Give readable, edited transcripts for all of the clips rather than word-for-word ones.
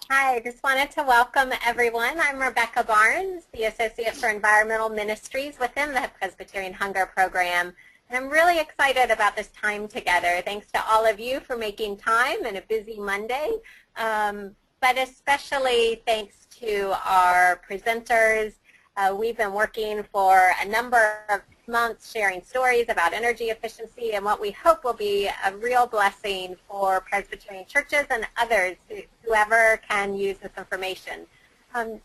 Hi, I just wanted to welcome everyone. I'm Rebecca Barnes, the Associate for Environmental Ministries within the Presbyterian Hunger Program. And I'm really excited about this time together. Thanks to all of you for making time in a busy Monday, but especially thanks to our presenters. We've been working for a number of months sharing stories about energy efficiency and what we hope will be a real blessing for Presbyterian churches and others, whoever can use this information.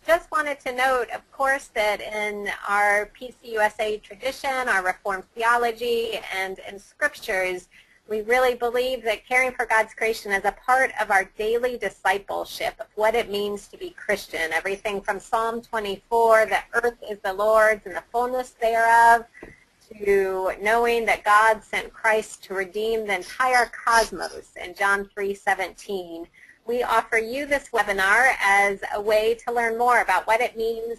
Just wanted to note, of course, that in our PCUSA tradition, our Reformed theology, and in scriptures, we really believe that caring for God's creation is a part of our daily discipleship of what it means to be Christian. Everything from Psalm 24, the earth is the Lord's and the fullness thereof, to knowing that God sent Christ to redeem the entire cosmos in John 3:17. We offer you this webinar as a way to learn more about what it means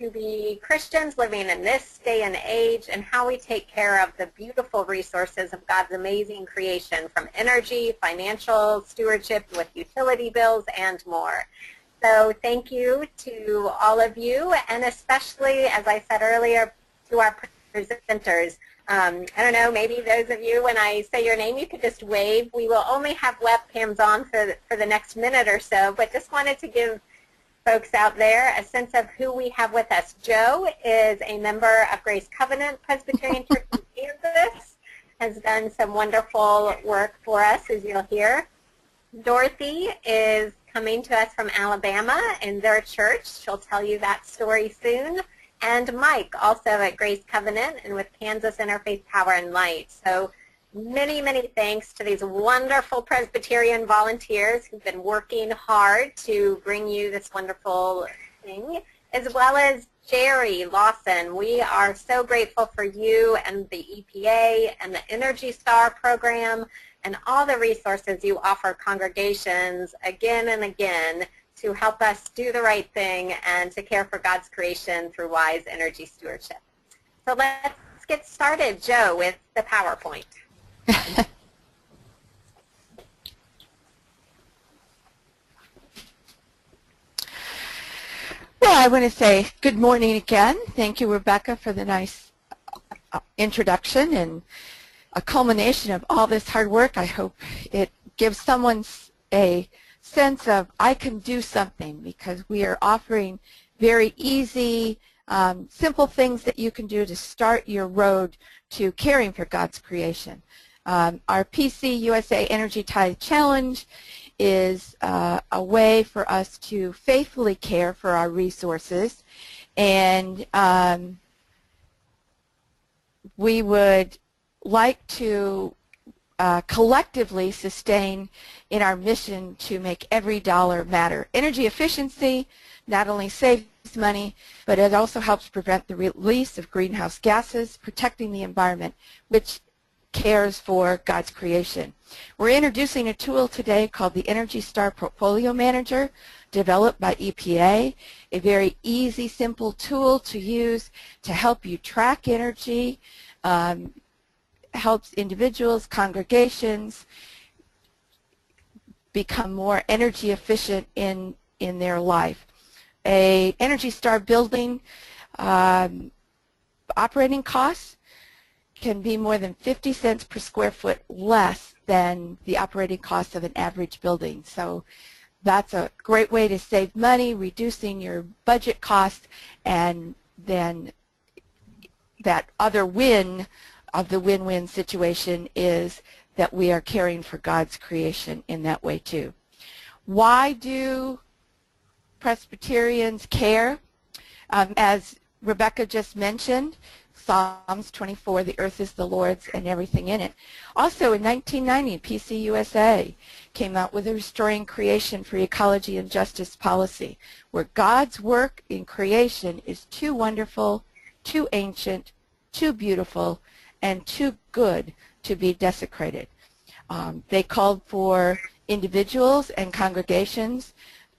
to be Christians living in this day and age and how we take care of the beautiful resources of God's amazing creation, from energy, financial stewardship with utility bills, and more. So thank you to all of you, and especially, as I said earlier, to our presenters. I don't know, maybe those of you, when I say your name, you could just wave. We will only have webcams on for the next minute or so, but just wanted to give folks out there a sense of who we have with us. Joe is a member of Grace Covenant Presbyterian Church in Kansas, has done some wonderful work for us, as you'll hear. Dorothy is coming to us from Alabama in their church. She'll tell you that story soon. And Mike, also at Grace Covenant and with Kansas Interfaith Power and Light. So many, many thanks to these wonderful Presbyterian volunteers who've been working hard to bring you this wonderful thing, as well as Jerry Lawson. We are so grateful for you and the EPA and the Energy Star program and all the resources you offer congregations again and again to help us do the right thing and to care for God's creation through wise energy stewardship. So let's get started, Joe, with the PowerPoint. Well, I want to say good morning again. Thank you, Rebecca, for the nice introduction and a culmination of all this hard work. I hope it gives someone a sense of I can do something, because we are offering very easy, simple things that you can do to start your road to caring for God's creation. Our PC USA Energy Tithe Challenge is a way for us to faithfully care for our resources, and we would like to collectively sustain in our mission to make every dollar matter. Energy efficiency not only saves money, but it also helps prevent the release of greenhouse gases, protecting the environment, which cares for God's creation. We're introducing a tool today called the Energy Star Portfolio Manager, developed by EPA, a very easy, simple tool to use to help you track energy, helps individuals, congregations become more energy efficient in their life. A Energy Star building operating costs can be more than 50 cents per square foot less than the operating cost of an average building. So that's a great way to save money, reducing your budget costs, and then that other win of the win-win situation is that we are caring for God's creation in that way too. Why do Presbyterians care? As Rebecca just mentioned, Psalms 24, the earth is the Lord's and everything in it. Also in 1990, PCUSA came out with a Restoring Creation for Ecology and Justice policy, where God's work in creation is too wonderful, too ancient, too beautiful, and too good to be desecrated. They called for individuals and congregations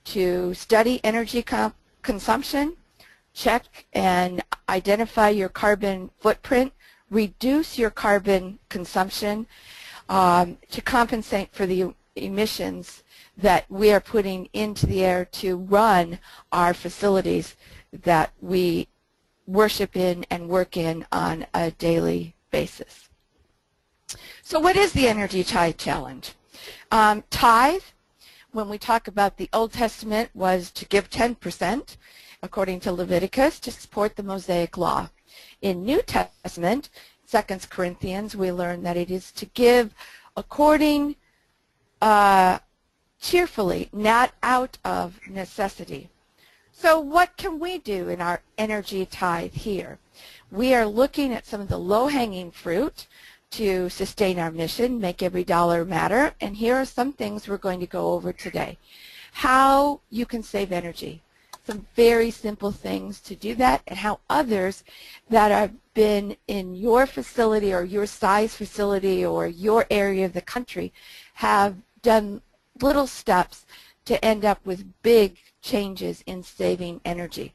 to study energy consumption, check and identify your carbon footprint, reduce your carbon consumption to compensate for the emissions that we are putting into the air to run our facilities that we worship in and work in on a daily basis. So what is the Energy Tithe Challenge? Tithe, when we talk about the Old Testament, was to give 10%, according to Leviticus, to support the Mosaic Law. In New Testament, 2 Corinthians, we learn that it is to give according cheerfully, not out of necessity. So what can we do in our energy tithe here? We are looking at some of the low-hanging fruit to sustain our mission, make every dollar matter, and here are some things we're going to go over today. How you can save energy, some very simple things to do that, and how others that have been in your facility or your size facility or your area of the country have done little steps to end up with big changes in saving energy.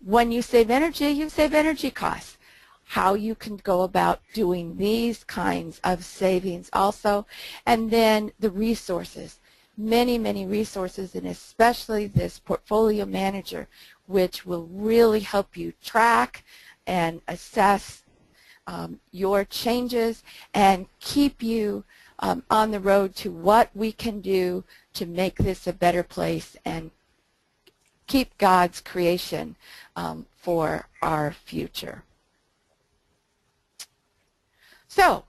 When you save energy costs. How you can go about doing these kinds of savings also, and then the resources. Many, many resources, and especially this portfolio manager, which will really help you track and assess your changes and keep you on the road to what we can do to make this a better place and keep God's creation for our future. So,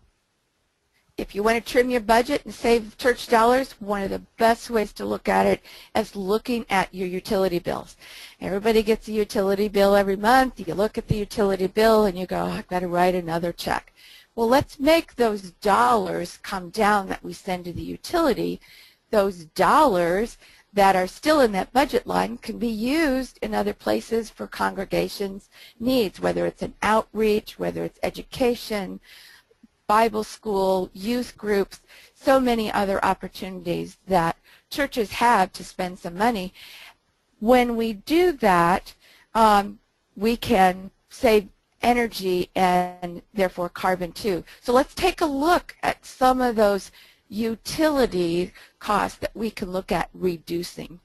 if you want to trim your budget and save church dollars, one of the best ways to look at it is looking at your utility bills. Everybody gets a utility bill every month. You look at the utility bill and you go, I've got to write another check. Well, let's make those dollars come down that we send to the utility. Those dollars that are still in that budget line can be used in other places for congregations' needs, whether it's an outreach, whether it's education, Bible school, youth groups, so many other opportunities that churches have to spend some money. When we do that, we can save energy and therefore carbon too. So let's take a look at some of those utility costs that we can look at reducing.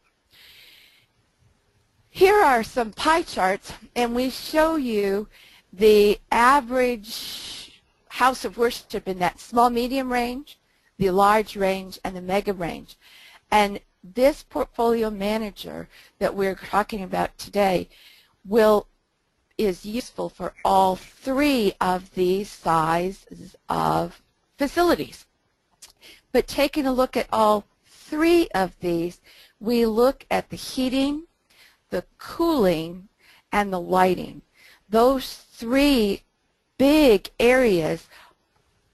Here are some pie charts, and we show you the average house of worship in that small medium range, the large range, and the mega range. And this portfolio manager that we're talking about today is useful for all three of these sizes of facilities. But taking a look at all three of these, we look at the heating, the cooling, and the lighting. Those three big areas,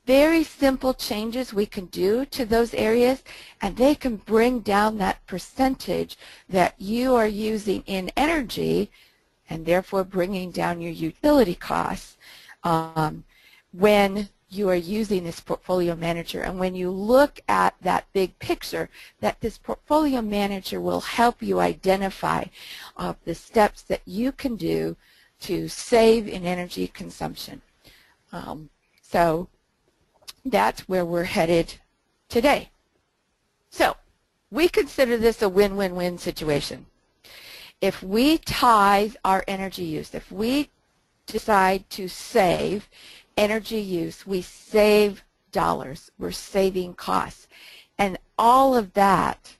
very simple changes we can do to those areas, and they can bring down that percentage that you are using in energy and therefore bringing down your utility costs when you are using this portfolio manager. And when you look at that big picture, that this portfolio manager will help you identify the steps that you can do to save in energy consumption. So that's where we're headed today. So we consider this a win-win-win situation. If we tithe our energy use, if we decide to save energy use, we save dollars, we're saving costs. And all of that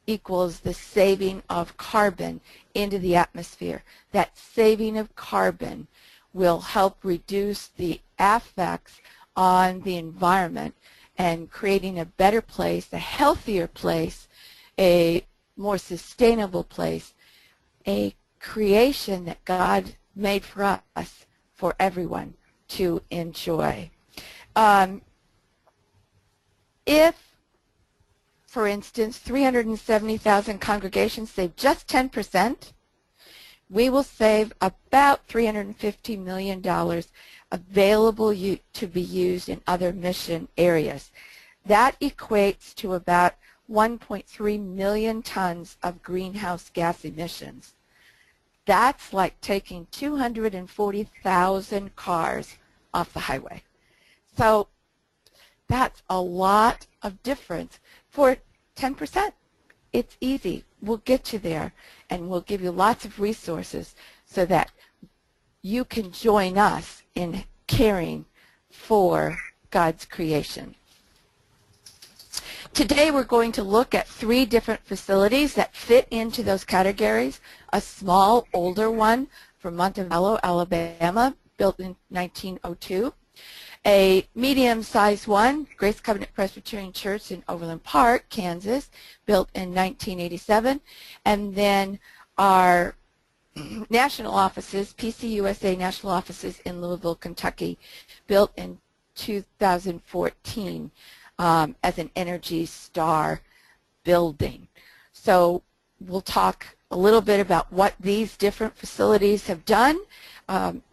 equals the saving of carbon into the atmosphere. That saving of carbon will help reduce the effects on the environment and creating a better place, a healthier place, a more sustainable place, a creation that God made for us, for everyone to enjoy. If, for instance, 370,000 congregations save just 10%, we will save about $350 million available to be used in other mission areas. That equates to about 1.3 million tons of greenhouse gas emissions. That's like taking 240,000 cars off the highway. So that's a lot of difference for 10%. It's easy. We'll get you there, and we'll give you lots of resources so that you can join us in caring for God's creation. Today we're going to look at 3 different facilities that fit into those categories. A small, older one from Montevallo, Alabama, built in 1902. A medium-sized one, Grace Covenant Presbyterian Church in Overland Park, Kansas, built in 1987. And then our national offices, PCUSA national offices in Louisville, Kentucky, built in 2014 as an Energy Star building. So we'll talk a little bit about what these different facilities have done.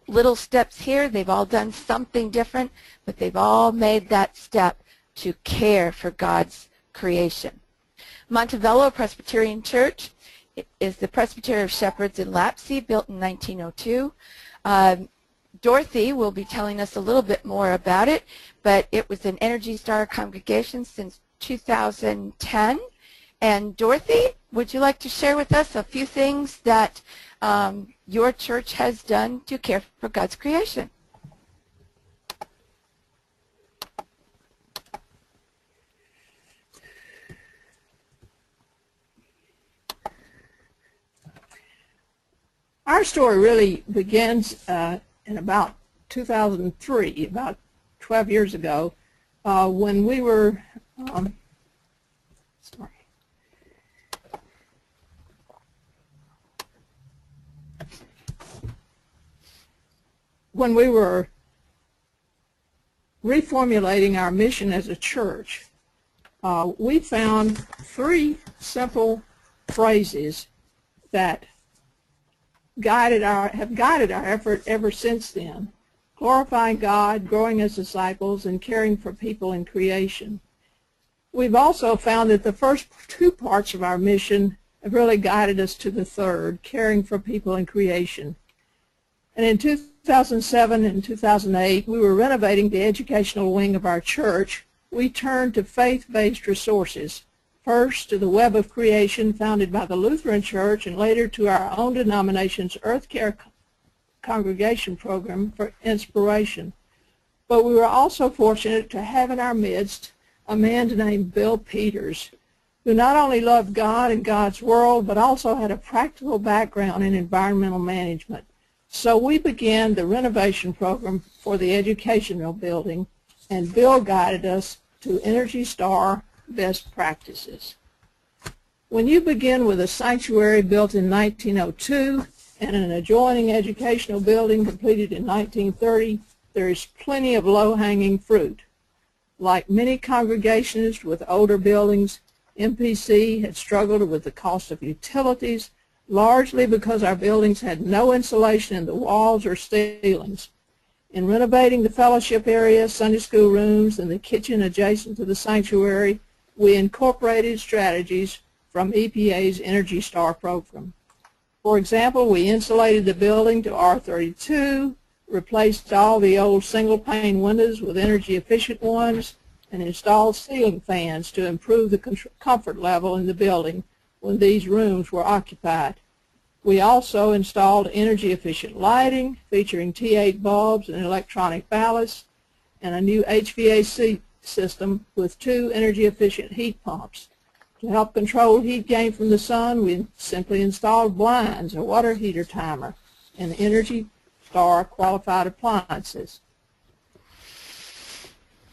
Little steps here. They've all done something different, but they've all made that step to care for God's creation. Montevallo Presbyterian Church is the Presbytery of Shepherds in Lapsey, built in 1902. Dorothy will be telling us a little bit more about it, but it was an Energy Star congregation since 2010. And Dorothy, would you like to share with us a few things that your church has done to care for God's creation? Our story really begins in about 2003, about 12 years ago, when we were, when we were reformulating our mission as a church. We found 3 simple phrases that have guided our effort ever since then: glorifying God, growing as disciples, and caring for people in creation. We've also found that the first 2 parts of our mission have really guided us to the third, caring for people in creation. And in 2007 and 2008, we were renovating the educational wing of our church. We turned to faith-based resources, first to the Web of Creation founded by the Lutheran Church, and later to our own denomination's Earth Care Congregation program for inspiration. But we were also fortunate to have in our midst a man named Bill Peters, who not only loved God and God's world, but also had a practical background in environmental management. So we began the renovation program for the educational building, and Bill guided us to Energy Star best practices. When you begin with a sanctuary built in 1902 and an adjoining educational building completed in 1930, there is plenty of low-hanging fruit. Like many congregations with older buildings, MPC had struggled with the cost of utilities, largely because our buildings had no insulation in the walls or ceilings. In renovating the fellowship area, Sunday school rooms, and the kitchen adjacent to the sanctuary, we incorporated strategies from EPA's Energy Star program. For example, we insulated the building to R32, replaced all the old single-pane windows with energy-efficient ones, and installed ceiling fans to improve the comfort level in the building when these rooms were occupied. We also installed energy-efficient lighting featuring T8 bulbs and electronic ballasts, and a new HVAC system with 2 energy-efficient heat pumps. To help control heat gain from the sun, we simply installed blinds, a water heater timer, and Energy Star qualified appliances.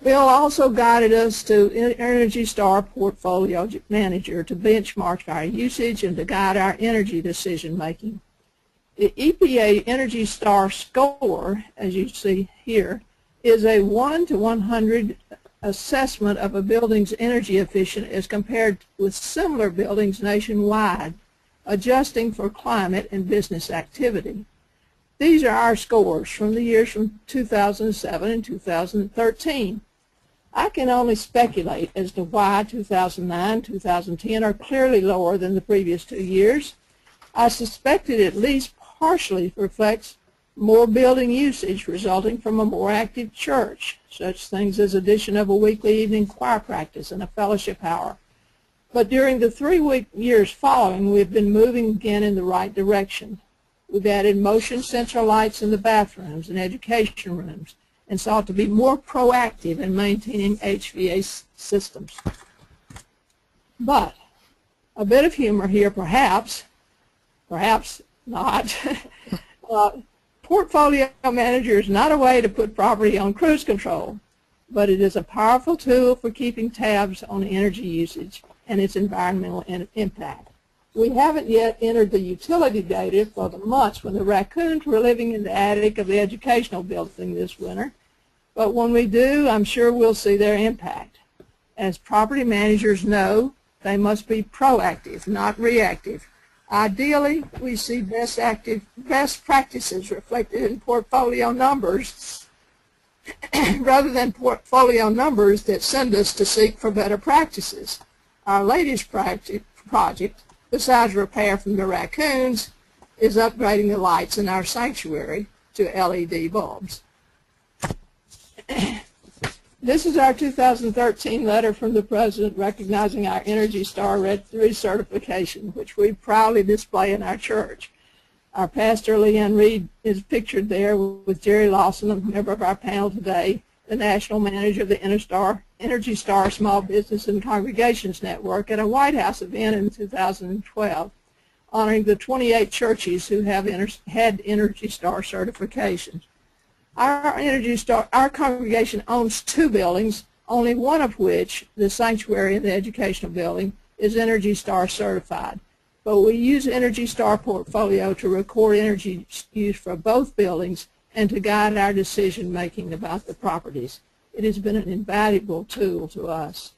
Bill also guided us to Energy Star Portfolio Manager to benchmark our usage and to guide our energy decision making. The EPA Energy Star score, as you see here, is a 1 to 100 assessment of a building's energy efficiency as compared with similar buildings nationwide, adjusting for climate and business activity. These are our scores from the years from 2007 and 2013. I can only speculate as to why 2009 and 2010 are clearly lower than the previous 2 years. I suspect it at least partially reflects more building usage resulting from a more active church, such things as addition of a weekly evening choir practice and a fellowship hour, But during the 3 years following, we've been moving again in the right direction. We've added motion sensor lights in the bathrooms and education rooms and sought to be more proactive in maintaining HVAC systems. But a bit of humor here, perhaps not. Portfolio manager is not a way to put property on cruise control, but it is a powerful tool for keeping tabs on energy usage and its environmental impact. We haven't yet entered the utility data for the months when the raccoons were living in the attic of the educational building this winter, but when we do, I'm sure we'll see their impact. As property managers know, they must be proactive, not reactive. Ideally, we see best practices reflected in portfolio numbers rather than portfolio numbers that send us to seek for better practices. Our latest project, besides repair from the raccoons, is upgrading the lights in our sanctuary to LED bulbs. This is our 2013 letter from the President recognizing our Energy Star Red 3 certification, which we proudly display in our church. Our pastor, Leanne Reed, is pictured there with Jerry Lawson, a member of our panel today, the national manager of the Energy Star Small Business and Congregations Network, at a White House event in 2012, honoring the 28 churches who have had Energy Star certifications. Our congregation owns 2 buildings, only one of which, the sanctuary in the educational building, is Energy Star certified. But we use Energy Star portfolio to record energy use for both buildings and to guide our decision making about the properties. It has been an invaluable tool to us.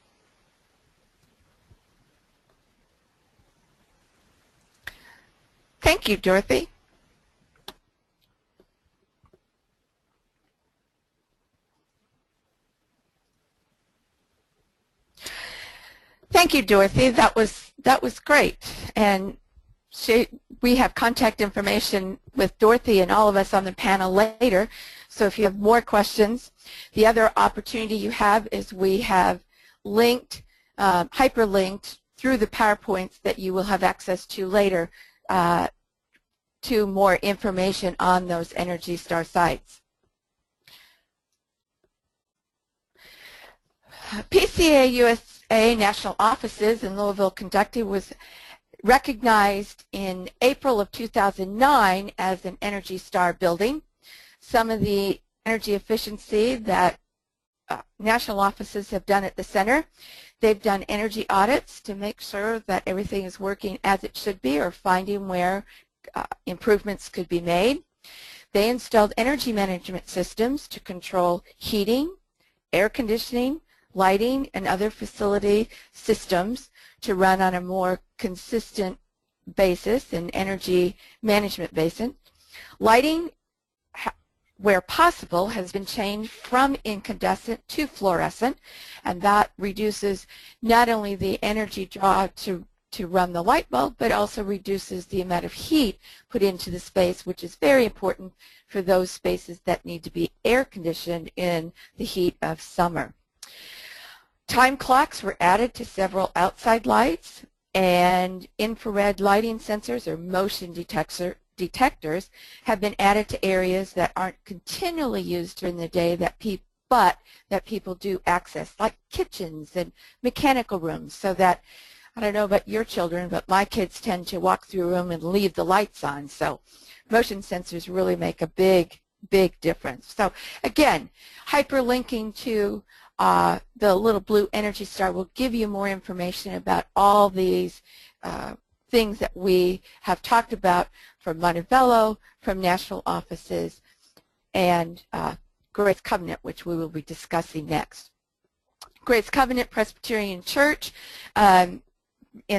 Thank you, Dorothy. Thank you, Dorothy. That was great. And we have contact information with Dorothy and all of us on the panel later. So if you have more questions, the other opportunity you have is we have linked, hyperlinked through the PowerPoints that you will have access to later to more information on those Energy Star sites. PCA USA National Offices in Louisville, Kentucky was recognized in April of 2009 as an Energy Star building. Some of the energy efficiency that national offices have done at the center, they've done energy audits to make sure that everything is working as it should be or finding where improvements could be made. They installed energy management systems to control heating, air conditioning, lighting, and other facility systems to run on a more consistent basis and energy management basis. Lighting, where possible, has been changed from incandescent to fluorescent, and that reduces not only the energy draw to run the light bulb, but also reduces the amount of heat put into the space, which is very important for those spaces that need to be air conditioned in the heat of summer. Time clocks were added to several outside lights, and infrared lighting sensors or motion detectors have been added to areas that aren't continually used during the day but that people do access, like kitchens and mechanical rooms, so that, I don't know about your children, but my kids tend to walk through a room and leave the lights on. So motion sensors really make a big difference. So again, hyperlinking to the little blue Energy Star will give you more information about all these things that we have talked about from Montevallo, from national offices, and Grace Covenant, which we will be discussing next. Grace Covenant Presbyterian Church in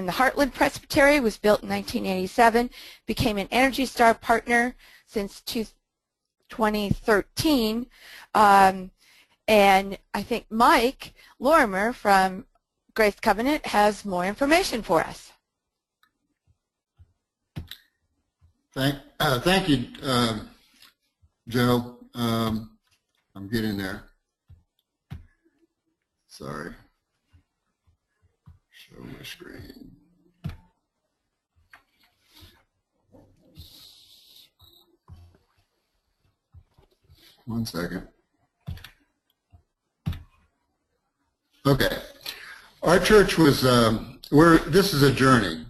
the Heartland Presbytery was built in 1987, became an Energy Star partner since 2013. And I think Mike Lorimer from Grace Covenant has more information for us. Thank you, Joe. I'm getting there. Sorry. show my screen. One second. Okay. Our church was, this is a journey.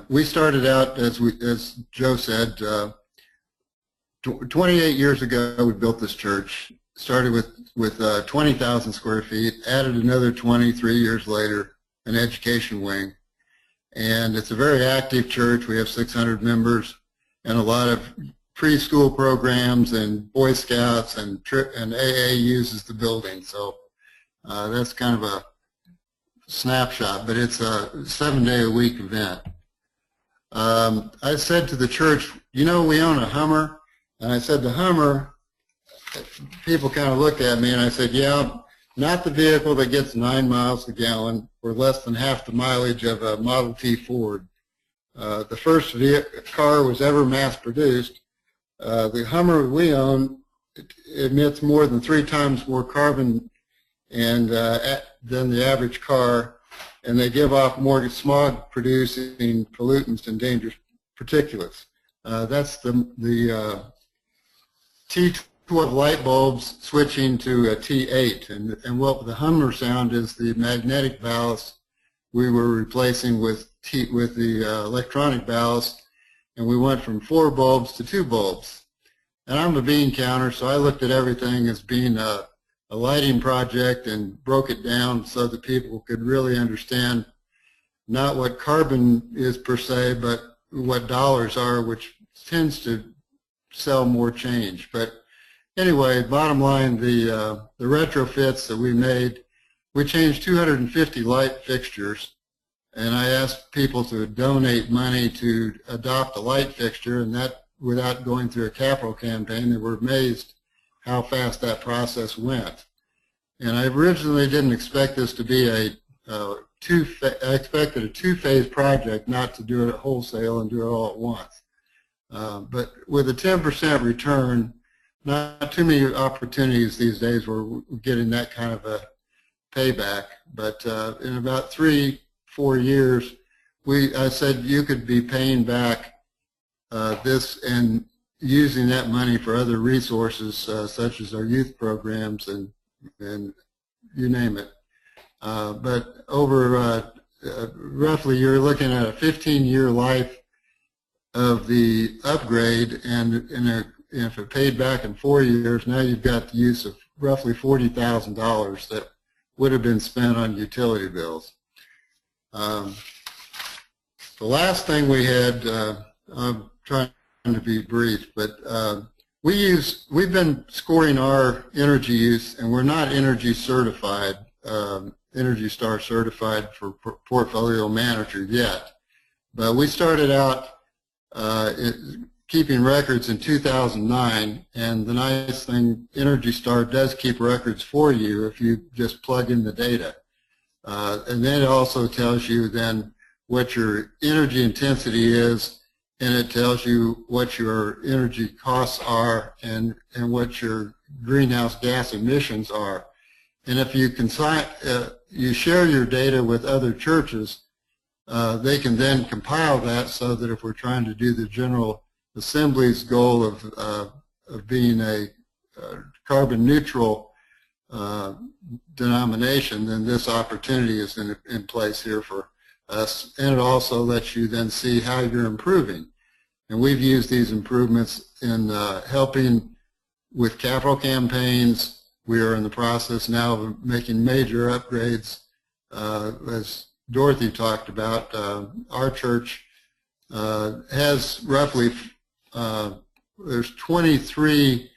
We started out, as Joe said, 28 years ago we built this church. Started with 20,000 square feet, added another 23 years later, an education wing. And it's a very active church. We have 600 members and a lot of preschool programs and Boy Scouts, and AA uses the building. So that's kind of a snapshot, but it's a 7-day-a-week event. I said to the church, you know, we own a Hummer. And I said, the Hummer, people kind of looked at me, and I said, yeah, not the vehicle that gets 9 miles a gallon or less than half the mileage of a Model T Ford. The first car was ever mass-produced. The Hummer we own emits more than 3 times more carbon than the average car, and they give off more smog-producing pollutants and dangerous particulates. That's the T12 light bulbs switching to a T8, and what the Hummer sound is the magnetic ballast we were replacing with the electronic ballast, and we went from 4 bulbs to 2 bulbs. And I'm a bean counter, so I looked at everything as being a lighting project and broke it down so that people could really understand not what carbon is per se, but what dollars are, which tends to sell more change. But anyway, bottom line, the retrofits that we made, we changed 250 light fixtures, and I asked people to donate money to adopt a light fixture, and that without going through a capital campaign. They were amazed how fast that process went. And I originally didn't expect this to be I expected a 2-phase project, not to do it wholesale and do it all at once. But with a 10% return, not too many opportunities these days where we're getting that kind of a payback. But in about 3-4 years, I said you could be paying back this and using that money for other resources such as our youth programs and you name it. But over roughly, you're looking at a 15-year life of the upgrade, and if it paid back in 4 years, now you've got the use of roughly $40,000 that would have been spent on utility bills. The last thing we had, I'm trying to be brief, but we've been scoring our energy use, and we're not Energy certified, Energy Star certified for portfolio manager yet. But we started out keeping records in 2009, and the nice thing, Energy Star does keep records for you if you just plug in the data. And then it also tells you then what your energy intensity is, and it tells you what your energy costs are and what your greenhouse gas emissions are. And if you you share your data with other churches, they can then compile that so that if we're trying to do the General Assembly's goal of being a carbon neutral denomination, then this opportunity is in place here for us. And it also lets you then see how you're improving. And we've used these improvements in helping with capital campaigns. We are in the process now of making major upgrades. As Dorothy talked about, our church has roughly, there's 23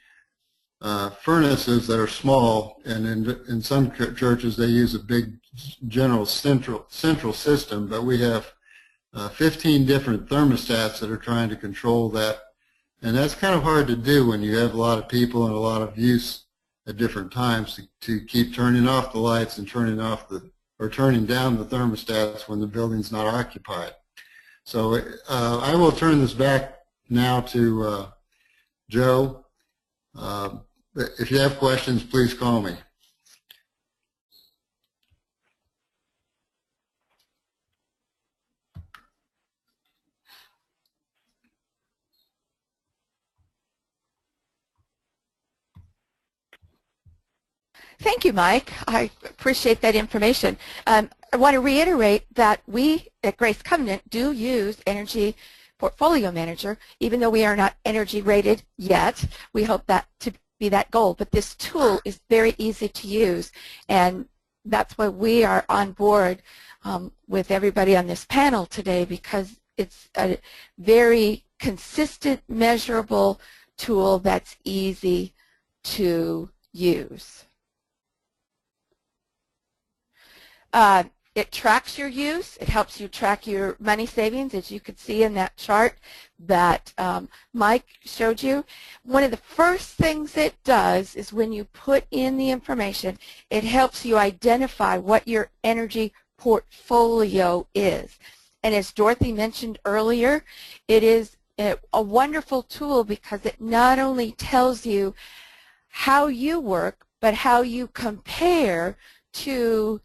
furnaces that are small, and in some churches they use a big general central system, but we have 15 different thermostats that are trying to control that, and that's kind of hard to do when you have a lot of people and a lot of use at different times to keep turning off the lights and turning down the thermostats when the building's not occupied. So I will turn this back now to Joe. If you have questions, please call me. Thank you, Mike. I appreciate that information. I want to reiterate that we at Grace Covenant do use Energy Portfolio Manager, even though we are not energy rated yet. We hope that to be that goal, but this tool is very easy to use, and that's why we are on board with everybody on this panel today, because it's a very consistent, measurable tool that's easy to use. It tracks your use. It helps you track your money savings, as you could see in that chart that Mike showed you. One of the first things it does is when you put in the information, it helps you identify what your energy portfolio is. And as Dorothy mentioned earlier, it is a wonderful tool because it not only tells you how you work, but how you compare to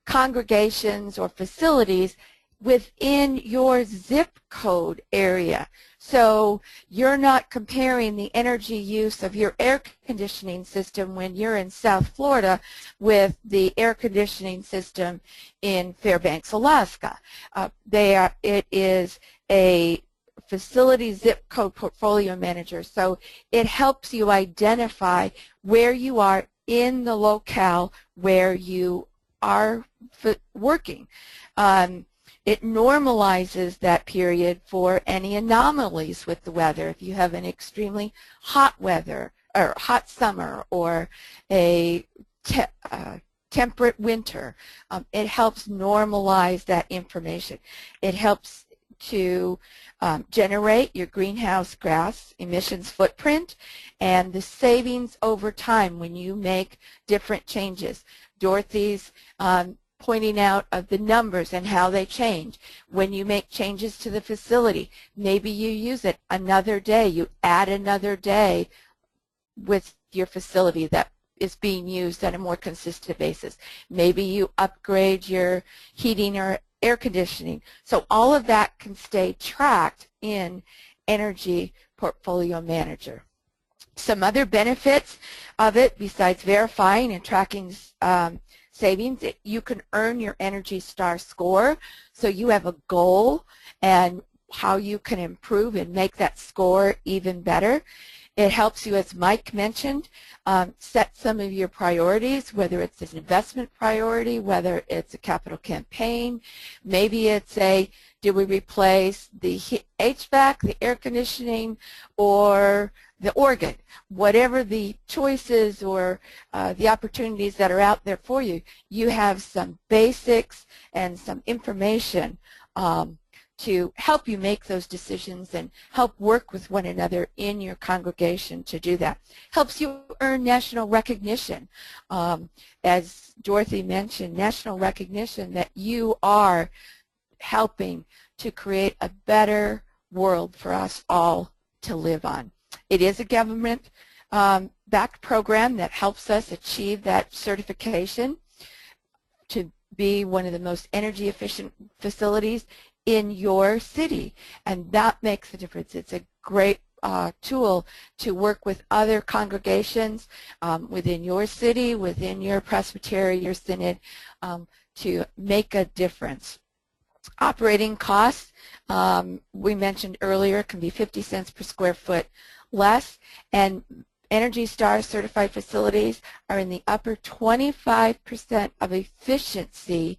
congregations or facilities within your zip code area. So you're not comparing the energy use of your air conditioning system when you're in South Florida with the air conditioning system in Fairbanks, Alaska. It is a facility zip code portfolio manager, so it helps you identify where you are in the locale where you are working. It normalizes that period for any anomalies with the weather. If you have an extremely hot weather or hot summer or a temperate winter, it helps normalize that information. It helps to generate your greenhouse gas emissions footprint and the savings over time when you make different changes. Dorothy's pointing out of the numbers and how they change. When you make changes to the facility, maybe you use it another day, you add another day with your facility that is being used on a more consistent basis. Maybe you upgrade your heating or air conditioning. So all of that can stay tracked in Energy Portfolio Manager. Some other benefits of it, besides verifying and tracking savings, you can earn your Energy Star score, so you have a goal and how you can improve and make that score even better. It helps you, as Mike mentioned, set some of your priorities, whether it's an investment priority, whether it's a capital campaign. Maybe it's a, do we replace the HVAC, the air conditioning, or the organ? Whatever the choices or the opportunities that are out there for you, you have some basics and some information to help you make those decisions and help work with one another in your congregation to do that. Helps you earn national recognition. As Dorothy mentioned, national recognition that you are helping to create a better world for us all to live on. It is a government-backed program that helps us achieve that certification to be one of the most energy efficient facilities in your city, and that makes a difference. It's a great tool to work with other congregations within your city, within your presbytery, your synod, to make a difference. Operating costs, we mentioned earlier, can be 50 cents per square foot less, and Energy Star certified facilities are in the upper 25% of efficiency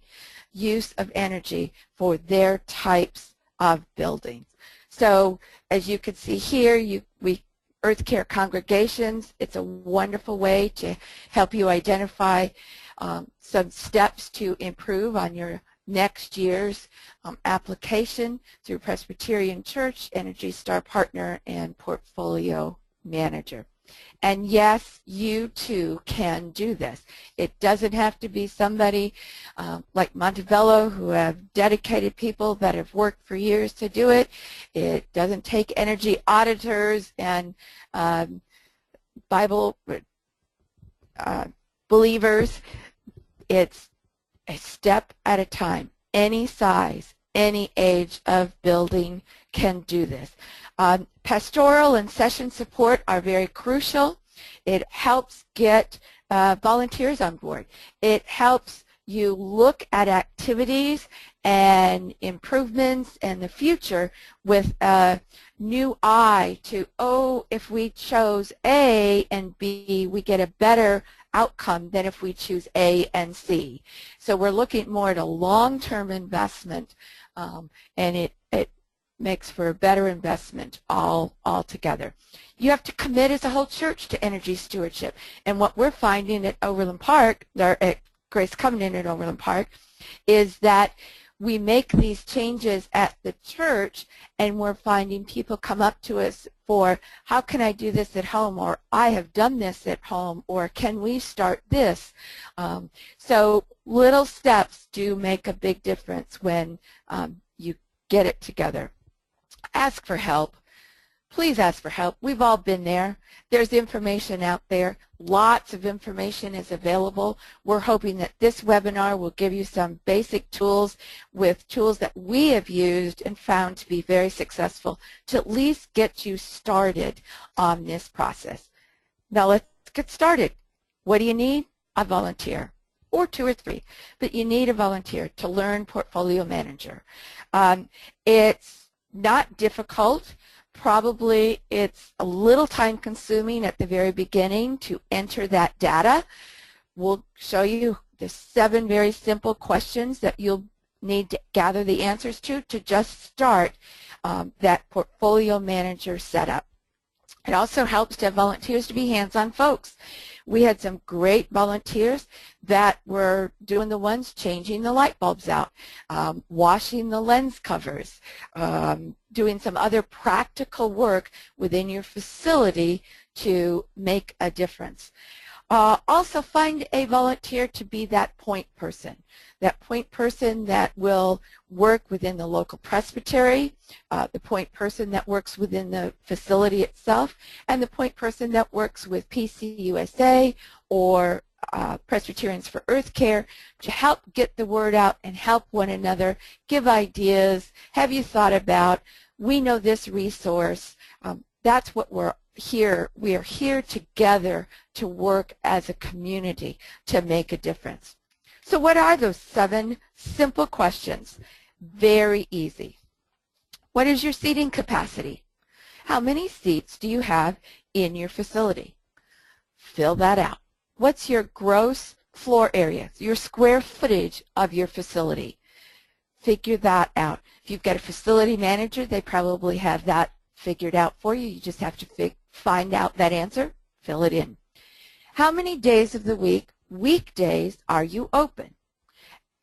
use of energy for their types of buildings. So as you can see here, we Earth Care congregations, it's a wonderful way to help you identify some steps to improve on your next year's application through Presbyterian Church, Energy Star Partner, and Portfolio Manager. And yes, you too can do this. It doesn't have to be somebody like Montebello, who have dedicated people that have worked for years to do it. It doesn't take energy auditors and Bible believers. It's a step at a time. Any size, any age of building can do this. Pastoral and session support are very crucial. It helps get volunteers on board. It helps you look at activities and improvements and the future with a new eye to, oh, if we chose A and B, we get a better outcome than if we choose A and C. So we're looking more at a long-term investment, and it makes for a better investment altogether. You have to commit as a whole church to energy stewardship. And what we're finding at Overland Park, or at Grace Covenant at Overland Park, is that we make these changes at the church, and we're finding people come up to us for, how can I do this at home, or I have done this at home, or can we start this? So little steps do make a big difference when you get it together. Ask for help. Please ask for help. We've all been there. There's information out there. Lots of information is available. We're hoping that this webinar will give you some basic tools, with tools that we have used and found to be very successful, to at least get you started on this process. Now let's get started. What do you need? A volunteer, or 2 or 3, but you need a volunteer to learn Portfolio Manager. It's not difficult. Probably it's a little time consuming at the very beginning to enter that data. We'll show you the 7 very simple questions that you'll need to gather the answers to just start that Portfolio Manager setup. It also helps to have volunteers to be hands-on folks. We had some great volunteers that were doing the ones changing the light bulbs out, washing the lens covers, doing some other practical work within your facility to make a difference. Also find a volunteer to be that point person that will work within the local presbytery, the point person that works within the facility itself, and the point person that works with PCUSA or Presbyterians for Earth Care, to help get the word out and help one another, give ideas. Have you thought about, we know this resource. That's what we're here. We are here together to work as a community to make a difference. So what are those 7 simple questions? Very easy. What is your seating capacity? How many seats do you have in your facility? Fill that out. What's your gross floor area, your square footage of your facility? Figure that out. If you've got a facility manager, they probably have that figured out for you. You just have to find out that answer, fill it in. How many days of the week, weekdays, are you open?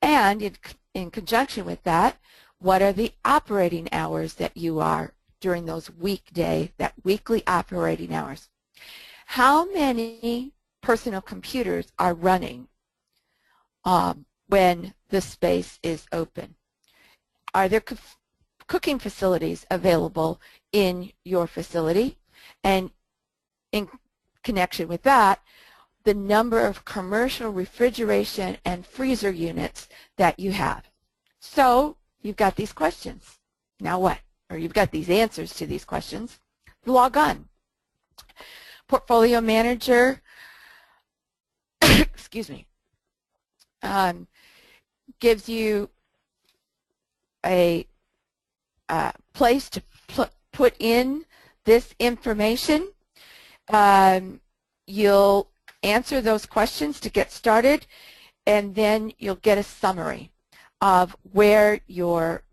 And in conjunction with that, what are the operating hours that you are during those weekly operating hours? How many personal computers are running when the space is open? Are there cooking facilities available in your facility? And in connection with that, the number of commercial refrigeration and freezer units that you have. So you've got these questions. Now what? Or you've got these answers to these questions. Log on. Portfolio Manager, excuse me, gives you a place to put in this information. You'll answer those questions to get started, and then you'll get a summary of where your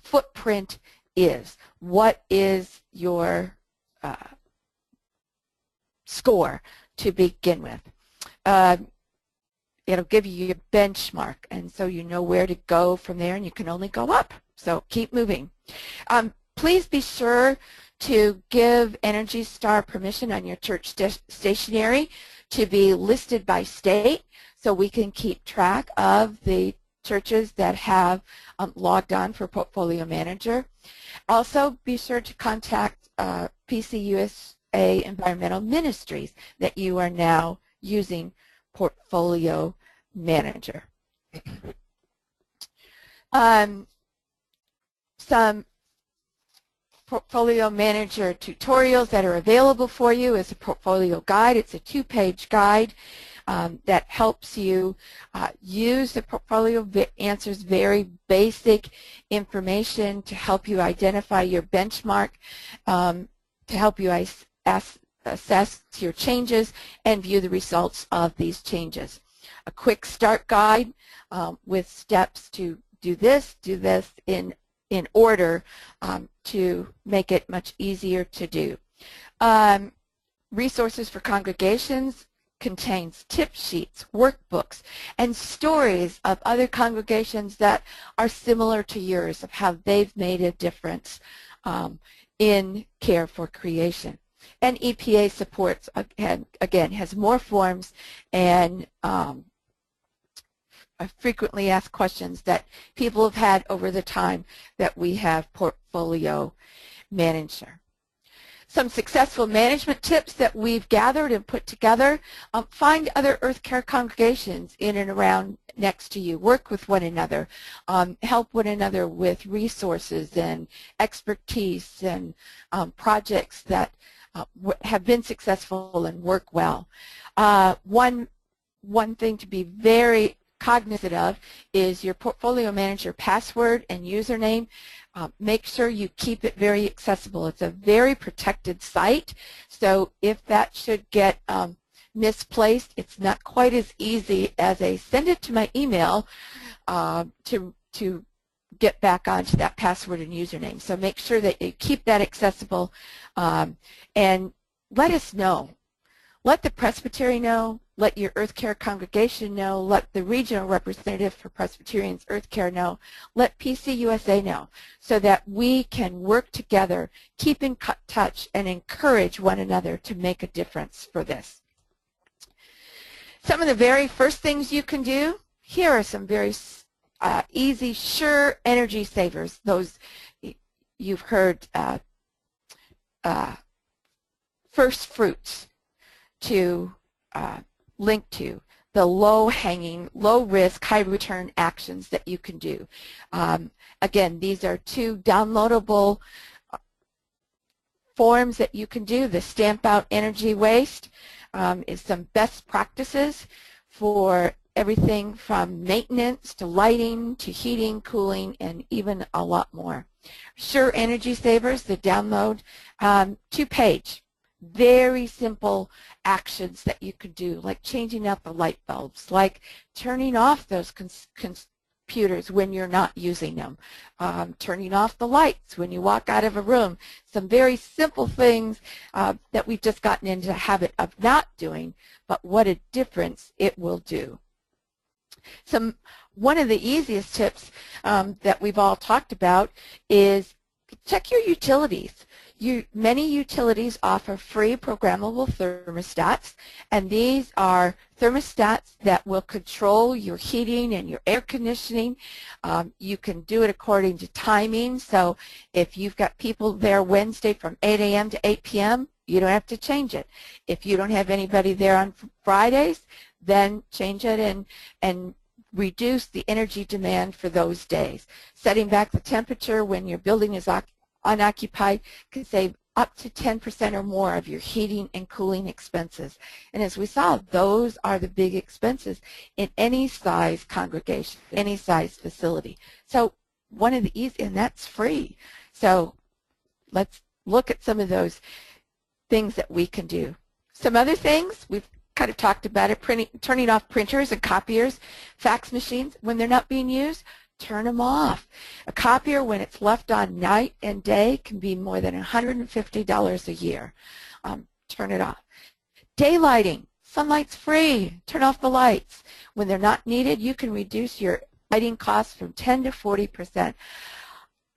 footprint is. What is your score to begin with? It'll give you your benchmark, and so you know where to go from there, and you can only go up. So keep moving. Please be sure to give Energy Star permission on your church stationery to be listed by state, so we can keep track of the churches that have logged on for Portfolio Manager. Also, be sure to contact PCUSA Environmental Ministries that you are now using Portfolio Manager. Some Portfolio Manager tutorials that are available for you as a portfolio guide. It's a 2-page guide that helps you use the portfolio, answers very basic information to help you identify your benchmark, to help you assess your changes and view the results of these changes. A quick start guide with steps to do this in order to make it much easier to do. Resources for congregations contains tip sheets, workbooks, and stories of other congregations that are similar to yours, of how they've made a difference in care for creation. And EPA supports, again, has more forms and frequently asked questions that people have had over the time that we have Portfolio Manager. Some successful management tips that we've gathered and put together. Find other Earth Care congregations in and around next to you. Work with one another. Help one another with resources and expertise and projects that have been successful and work well. One thing to be very cognizant of is your Portfolio Manager password and username. Make sure you keep it very accessible. It's a very protected site, so if that should get misplaced, it's not quite as easy as a send it to my email to get back onto that password and username. So make sure that you keep that accessible, and let us know. Let the presbytery know, let your Earth Care congregation know, let the regional representative for Presbyterians Earth Care know, let PCUSA know, so that we can work together, keep in touch, and encourage one another to make a difference for this. Some of the very first things you can do, here are some very easy, sure energy savers. Those you've heard first fruits to link to, the low-hanging, low-risk, high-return actions that you can do. Again, these are 2 downloadable forms that you can do. The Stamp Out Energy Waste is some best practices for everything from maintenance to lighting to heating, cooling, and even a lot more. Sure Energy Savers, the download, 2-page. Very simple actions that you could do, like changing out the light bulbs, like turning off those computers when you're not using them, turning off the lights when you walk out of a room. Some very simple things that we've just gotten into the habit of not doing, but what a difference it will do. One of the easiest tips that we've all talked about is check your utilities. Many utilities offer free programmable thermostats, and these are thermostats that will control your heating and your air conditioning. You can do it according to timing, so if you've got people there Wednesday from 8 a.m. to 8 p.m., you don't have to change it. If you don't have anybody there on Fridays, then change it and reduce the energy demand for those days. Setting back the temperature when your building is unoccupied can save up to 10% or more of your heating and cooling expenses. And as we saw, those are the big expenses in any size congregation, any size facility. So one of the easy, and that's free. So let's look at some of those things that we can do. Some other things, we've kind of talked about it, turning off printers and copiers, fax machines when they're not being used. Turn them off. A copier, when it's left on night and day, can be more than $150 a year. Turn it off. Daylighting. Sunlight's free. Turn off the lights. When they're not needed, you can reduce your lighting costs from 10 to 40%.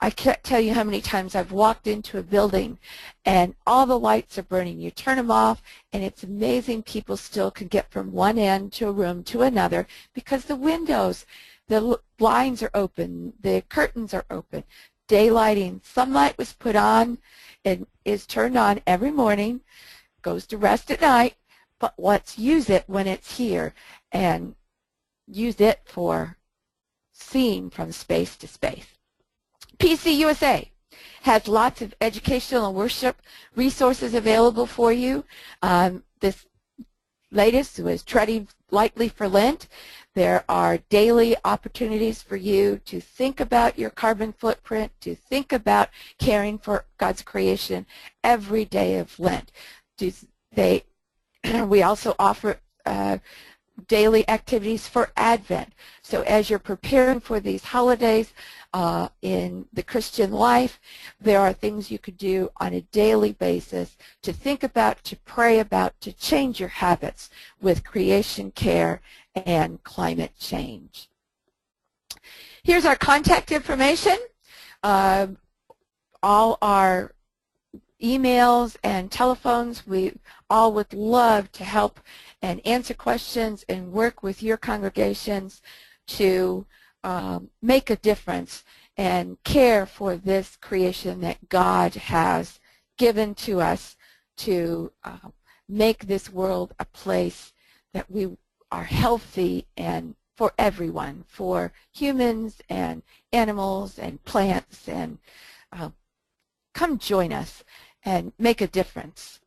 I can't tell you how many times I've walked into a building and all the lights are burning. You turn them off, and it's amazing people still can get from one end to a room to another because the windows, the blinds are open, the curtains are open. Daylighting, sunlight was put on and is turned on every morning, goes to rest at night, but let's use it when it's here and use it for seeing from space to space. PCUSA has lots of educational and worship resources available for you. This latest was Treading Lightly for Lent. There are daily opportunities for you to think about your carbon footprint, to think about caring for God's creation every day of Lent. We also offer daily activities for Advent. So as you're preparing for these holidays in the Christian life, there are things you could do on a daily basis to think about, to pray about, to change your habits with creation care and climate change. Here's our contact information. All our emails and telephones, we all would love to help and answer questions and work with your congregations to make a difference and care for this creation that God has given to us to make this world a place that we are healthy and for everyone, for humans and animals and plants, and come join us and make a difference.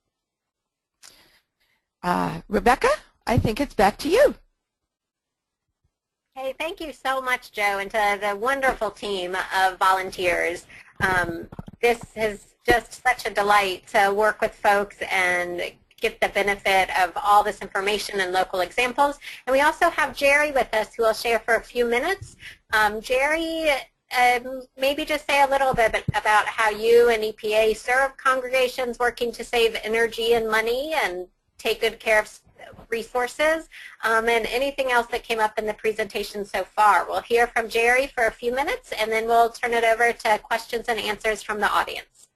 Rebecca, I think it's back to you. Hey, thank you so much, Joe, and to the wonderful team of volunteers. This is just such a delight to work with folks and get the benefit of all this information and local examples. And we also have Jerry with us who will share for a few minutes. Jerry, maybe just say a little bit about how you and EPA serve congregations working to save energy and money and take good care of resources, and anything else that came up in the presentation so far. We'll hear from Jerry for a few minutes, and then we'll turn it over to questions and answers from the audience.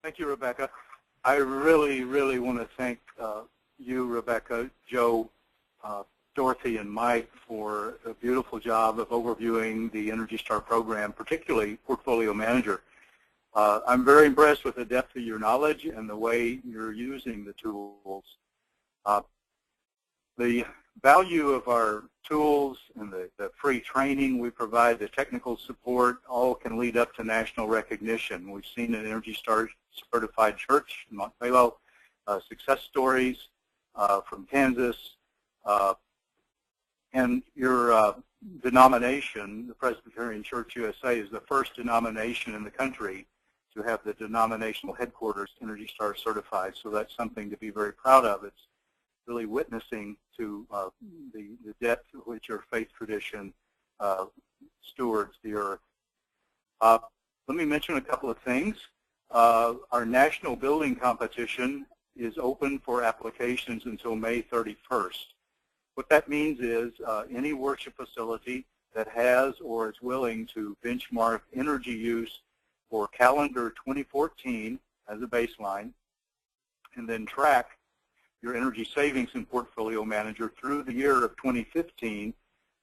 Thank you, Rebecca. I really, really want to thank you, Rebecca, Joe, Dorothy, and Mike for a beautiful job of overviewing the Energy Star program, particularly Portfolio Manager. I'm very impressed with the depth of your knowledge and the way you're using the tools. The value of our tools and the free training we provide, the technical support, all can lead up to national recognition. We've seen an Energy Star certified church in Montpellier, success stories from Kansas, and your denomination, the Presbyterian Church USA, is the first denomination in the country to have the denominational headquarters Energy Star certified. So that's something to be very proud of. It's really witnessing to the depth of which your faith tradition stewards the earth. Let me mention a couple of things. Our national building competition is open for applications until May 31st. What that means is any worship facility that has or is willing to benchmark energy use for calendar 2014 as a baseline, and then track your energy savings in Portfolio Manager through the year of 2015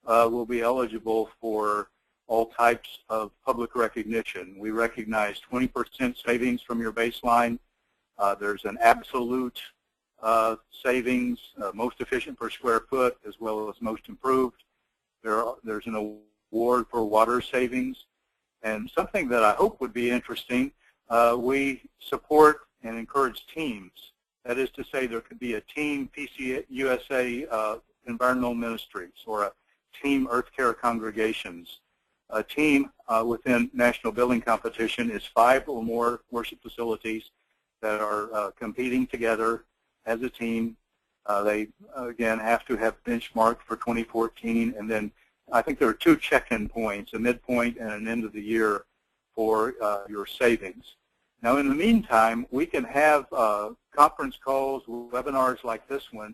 will be eligible for all types of public recognition. We recognize 20% savings from your baseline. There's an absolute savings, most efficient per square foot, as well as most improved. There's an award for water savings. And something that I hope would be interesting, we support and encourage teams. That is to say, there could be a team PCUSA environmental ministries or a team Earth Care congregations. A team within national building competition is 5 or more worship facilities that are competing together as a team. They, again, have to have benchmarked for 2014, and then I think there are 2 check-in points, a midpoint and an end of the year for your savings. Now, in the meantime, we can have conference calls, webinars like this one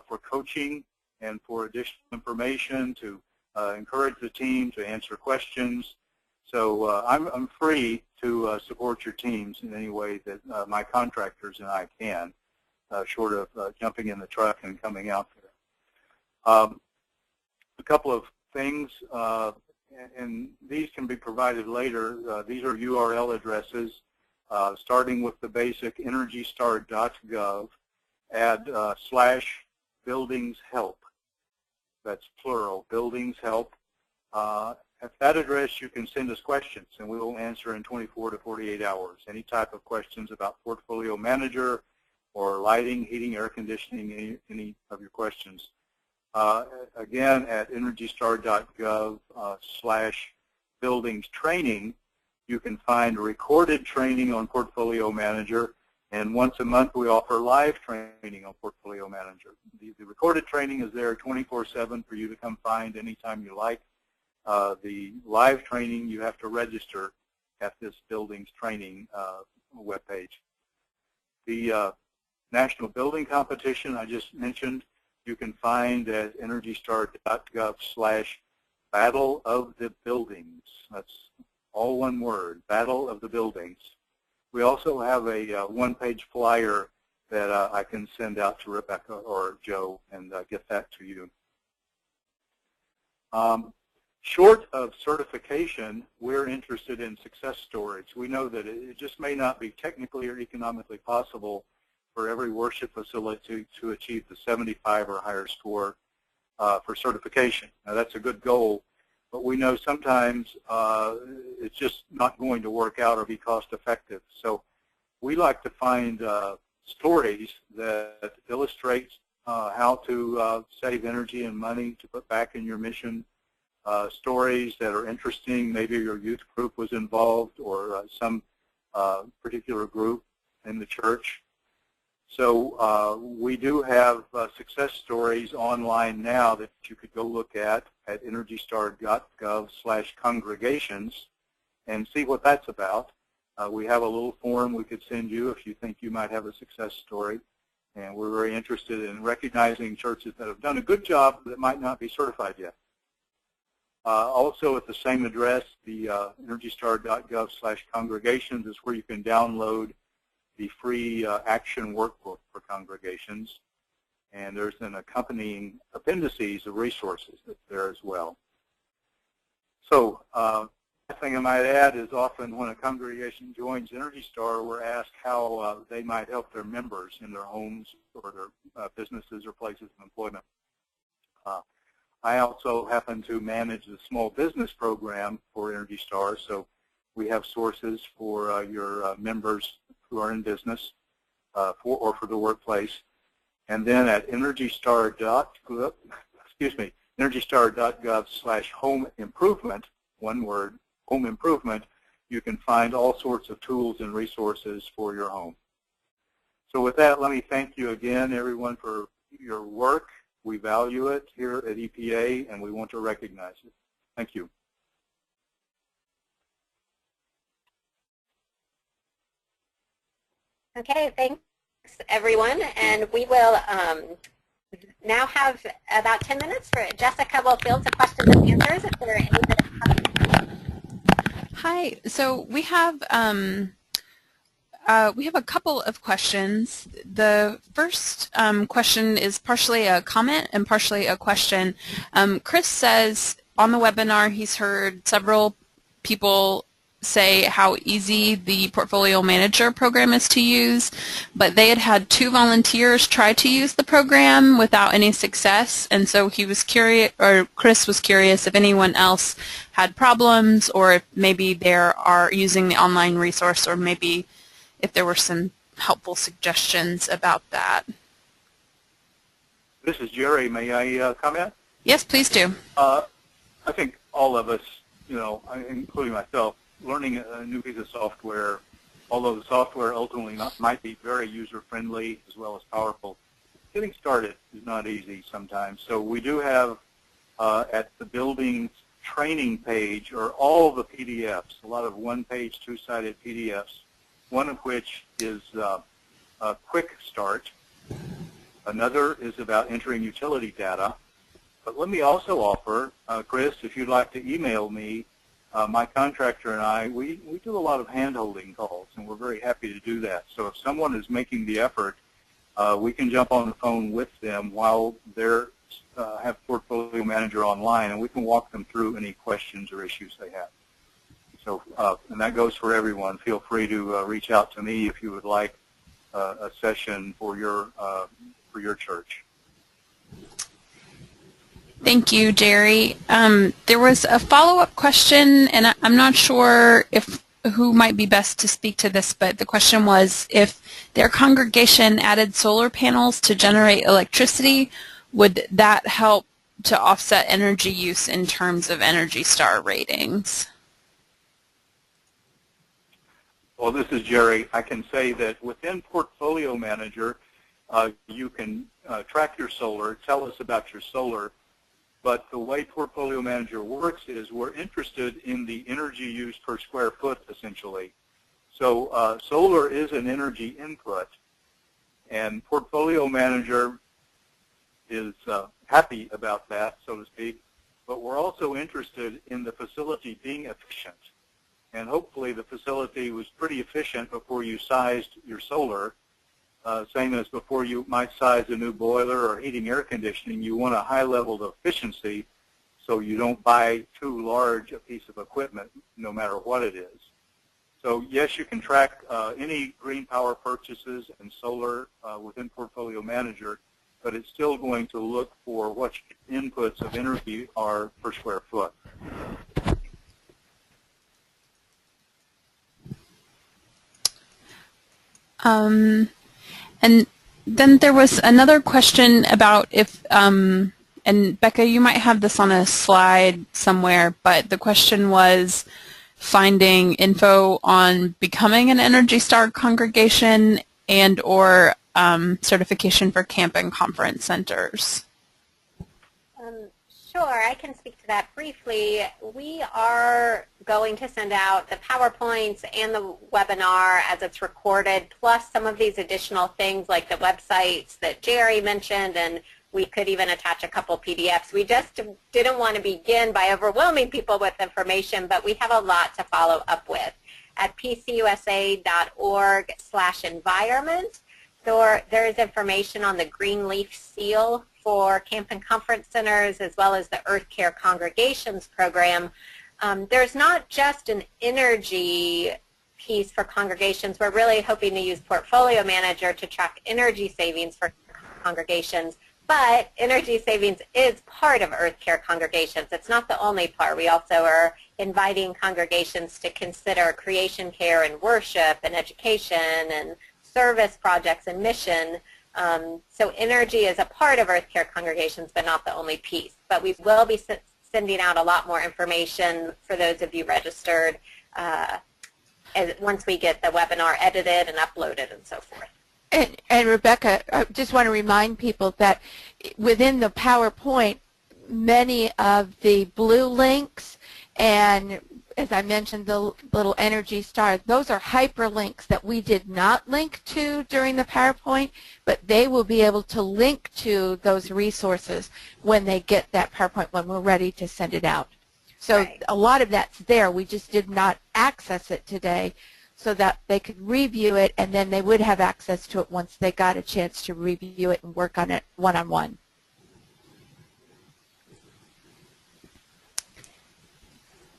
for coaching and for additional information to encourage the team to answer questions. So I'm free to support your teams in any way that my contractors and I can, short of jumping in the truck and coming out there. A couple of things, and these can be provided later. These are URL addresses, starting with the basic energystar.gov, add /buildingshelp. That's plural, buildings help. At that address, you can send us questions, and we will answer in 24 to 48 hours. Any type of questions about Portfolio Manager or lighting, heating, air conditioning, any of your questions. Again, at EnergyStar.gov/buildings training, you can find recorded training on Portfolio Manager, and once a month we offer live training on Portfolio Manager. The recorded training is there 24/7 for you to come find anytime you like. The live training, you have to register at this building's training webpage. The National Building Competition I just mentioned, you can find at EnergyStar.gov/Battle of the Buildings. That's all one word, Battle of the Buildings. We also have a one-page flyer that I can send out to Rebecca or Joe and get that to you. Short of certification, we're interested in success stories. We know that it just may not be technically or economically possible for every worship facility to achieve the 75 or higher score for certification. Now that's a good goal, but we know sometimes it's just not going to work out or be cost effective. So we like to find stories that illustrate how to save energy and money to put back in your mission. Stories that are interesting, maybe your youth group was involved or some particular group in the church. So we do have success stories online now that you could go look at EnergyStar.gov/congregations and see what that's about. We have a little form we could send you if you think you might have a success story. And we're very interested in recognizing churches that have done a good job that might not be certified yet. Also at the same address, the EnergyStar.gov/congregations is where you can download the free action workbook for congregations. And there's an accompanying appendices of resources that's there as well. So the thing I might add is often when a congregation joins Energy Star, we're asked how they might help their members in their homes or their businesses or places of employment. I also happen to manage the small business program for Energy Star, so we have sources for your members who are in business or for the workplace. And then at EnergyStar.gov/home improvement, one word, home improvement, you can find all sorts of tools and resources for your home. So with that, let me thank you again, everyone, for your work. We value it here at EPA, and we want to recognize it. Thank you. Okay, thanks, everyone. And we will now have about 10 minutes for Jessica will field some questions and answers if there are any that have come. Hi. So we have a couple of questions. The first question is partially a comment and partially a question. Chris says on the webinar he's heard several people say how easy the Portfolio Manager program is to use, but they had had 2 volunteers try to use the program without any success, and so he was curious, or Chris was curious, if anyone else had problems, or if maybe they are using the online resource, or maybe if there were some helpful suggestions about that. This is Jerry. May I comment? Yes, please do. I think all of us, including myself, learning a new piece of software, although the software ultimately might be very user-friendly as well as powerful, getting started is not easy sometimes. So we do have at the building's training page are all the PDFs, a lot of one-page, two-sided PDFs, one of which is a quick start. Another is about entering utility data. But let me also offer, Chris, if you'd like to email me, my contractor and I, we do a lot of hand-holding calls, and we're very happy to do that. So if someone is making the effort, we can jump on the phone with them while they're have Portfolio Manager online, and we can walk them through any questions or issues they have. So, and that goes for everyone. Feel free to reach out to me if you would like a session for your church. Thank you, Jerry. There was a follow-up question, and I'm not sure who might be best to speak to this, but the question was, if their congregation added solar panels to generate electricity, would that help to offset energy use in terms of Energy Star ratings? Well, this is Jerry. I can say that within Portfolio Manager, you can track your solar, tell us about your solar, but the way Portfolio Manager works is we're interested in the energy used per square foot, essentially. So solar is an energy input, and Portfolio Manager is happy about that, so to speak, but we're also interested in the facility being efficient. And hopefully the facility was pretty efficient before you sized your solar. Same as before you might size a new boiler or heating air conditioning, you want a high level of efficiency so you don't buy too large a piece of equipment no matter what it is. So yes, you can track any green power purchases and solar within Portfolio Manager, but it's still going to look for what your inputs of energy are per square foot. And then there was another question about if, and Becca, you might have this on a slide somewhere, but the question was finding info on becoming an Energy Star congregation and or certification for camp and conference centers. Sure, I can speak to that briefly. We are going to send out the PowerPoints and the webinar as it's recorded, plus some of these additional things like the websites that Jerry mentioned, and we could even attach a couple PDFs. We just didn't want to begin by overwhelming people with information, but we have a lot to follow up with. At pcusa.org/environment, there is information on the Green Leaf Seal for camp and conference centers, as well as the Earth Care Congregations program. There's not just an energy piece for congregations. We're really hoping to use Portfolio Manager to track energy savings for congregations, but energy savings is part of Earth Care Congregations. It's not the only part. We also are inviting congregations to consider creation care and worship and education and service projects and mission. So energy is a part of Earth Care Congregations, but not the only piece. But we will be sending out a lot more information for those of you registered once we get the webinar edited and uploaded and so forth. And Rebecca, I just want to remind people that within the PowerPoint, many of the blue links and, as I mentioned, the little Energy Star, those are hyperlinks that we did not link to during the PowerPoint, but they will be able to link to those resources when they get that PowerPoint, when we're ready to send it out. So right. A lot of that's there. We just did not access it today so that they could review it, and then they would have access to it once they got a chance to review it and work on it one-on-one.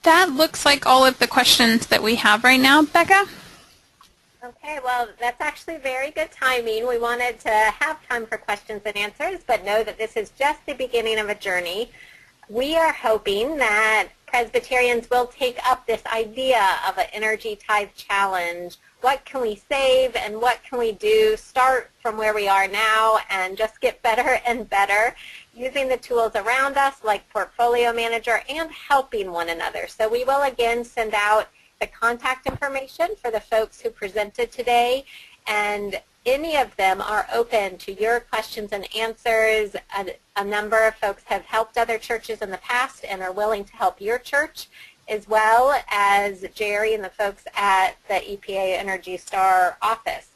That looks like all of the questions that we have right now, Becca. Okay, well, that's actually very good timing. We wanted to have time for questions and answers, but know that this is just the beginning of a journey. We are hoping that Presbyterians will take up this idea of an Energy Tithe Challenge. What can we save and what can we do? Start from where we are now and just get better and better using the tools around us like Portfolio Manager and helping one another. So we will again send out the contact information for the folks who presented today, and any of them are open to your questions and answers. A number of folks have helped other churches in the past and are willing to help your church, as well as Jerry and the folks at the EPA Energy Star office.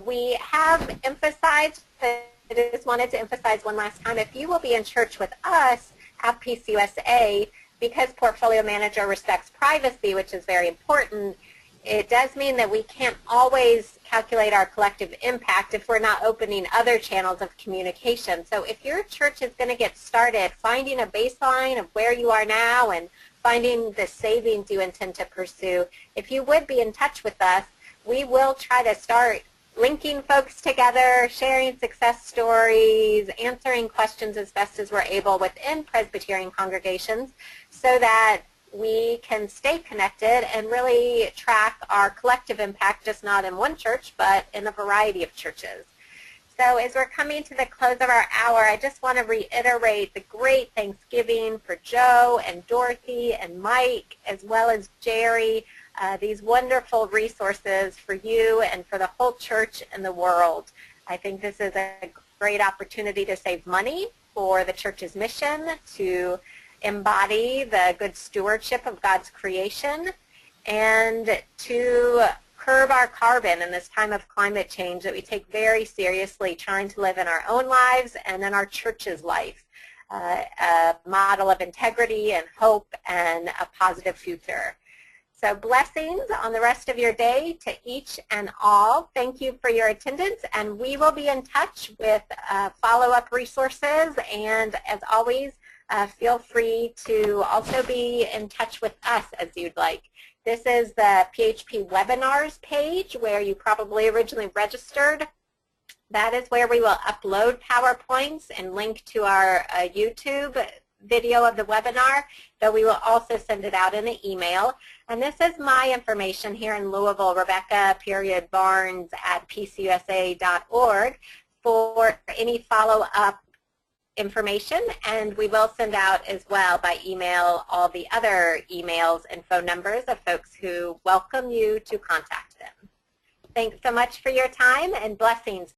We have emphasized, I just wanted to emphasize one last time, if you will be in church with us at PCUSA, because Portfolio Manager respects privacy, which is very important, it does mean that we can't always calculate our collective impact if we're not opening other channels of communication. So if your church is going to get started finding a baseline of where you are now and finding the savings you intend to pursue, if you would be in touch with us, we will try to start linking folks together, sharing success stories, answering questions as best as we're able within Presbyterian congregations so that we can stay connected and really track our collective impact, just not in one church, but in a variety of churches. So as we're coming to the close of our hour, I just want to reiterate the great Thanksgiving for Joe and Dorothy and Mike, as well as Jerry, these wonderful resources for you and for the whole church and the world. I think this is a great opportunity to save money for the church's mission, to embody the good stewardship of God's creation, and to curb our carbon in this time of climate change that we take very seriously, trying to live in our own lives and in our church's life, a model of integrity and hope and a positive future. So blessings on the rest of your day to each and all. Thank you for your attendance, and we will be in touch with follow-up resources, and as always, feel free to also be in touch with us as you'd like. This is the PHP webinars page where you probably originally registered. That is where we will upload PowerPoints and link to our YouTube video of the webinar, though we will also send it out in an email. And this is my information here in Louisville, Rebecca.Barnes@pcusa.org, for any follow-up information, and we will send out as well by email all the other emails and phone numbers of folks who welcome you to contact them. Thanks so much for your time, and blessings